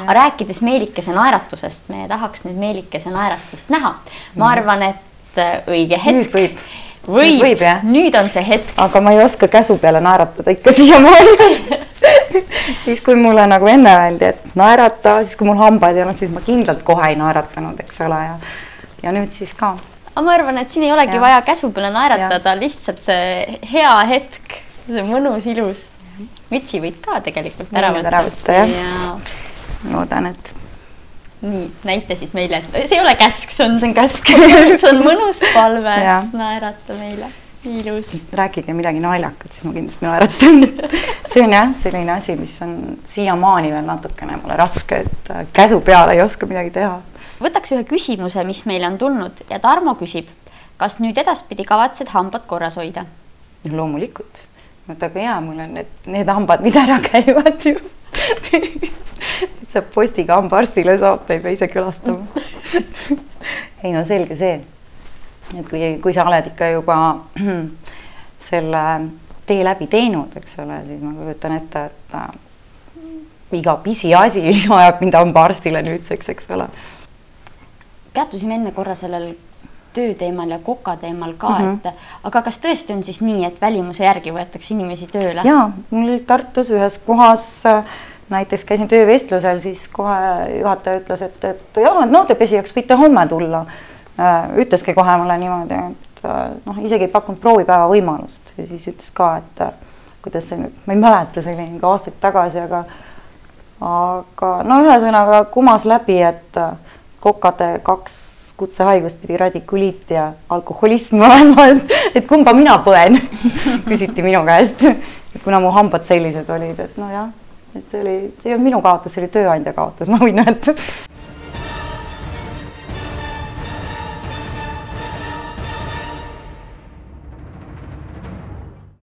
Aga rääkides Meelikese naeratusest, me tahaks nüüd Meelikese naeratust näha. Ma arvan, et õige hetk. Võib, nüüd on see hetk. Aga ma ei oska käsu peale naeratada ikka siia maali. Siis kui mulle nagu enne öeldi, et naerata, siis kui mul hambad ei olnud, siis ma kindlalt kohe ei naeratanud, eks ole. Ja nüüd siis ka. Aga ma arvan, et siin ei olegi vaja käsu peale naeratada, lihtsalt see hea hetk, see mõnus, ilus. Mütsi võid ka tegelikult ära võtta. Ja loodan, et... Nii, näite siis meile, et see ei ole käsk, see on käsk. See on mõnus palve, naerata meile. Ilus. Rääkige midagi naljakat, siis ma kindlasti naeratan. See on jah, selline asi, mis on siiamaani veel natukene mulle raske, et käsu peale ei oska midagi teha. Võtaks ühe küsimuse, mis meile on tulnud ja Tarmo küsib, kas nüüd edaspidi kavatsed hambad korras hoida? Loomulikult. Aga hea, mul on need hambad, mis ära käivad ju. Saab postiga hambaarstile saata, ei pea ise külastama. Ei no selge see. Et kui sa oled ikka juba selle tee läbi teinud, eks ole, siis ma kujutan ette, et iga pisi asi ajab mind hambaarstile nüüdseks, eks ole. Peatusime enne korra sellel tööteemal ja koka teemal ka, aga kas tõesti on siis nii, et välimuse järgi võetakse inimesi tööle? Jaa, mul Tartus ühes kohas näiteks käisin töövestlusel, siis kohe juhataja ütles, et noortepesijaks võite homme tulla. Ütleski kohe mulle niimoodi, et isegi ei pakkunud proovipäeva võimalust ja siis ütles ka, et kuidas see nüüd, ma ei mäleta selline aastaid tagasi, aga ühesõnaga kumas läbi, et kokade 2 kutsehaigust pidi radikuliit ja alkoholism olema, et kumba mina põen, küsiti minu käest, et kuna mu hambad sellised olid, et no jah, et see ei olnud minu kaotus, see oli tööandja kaotus, ma võin öelda.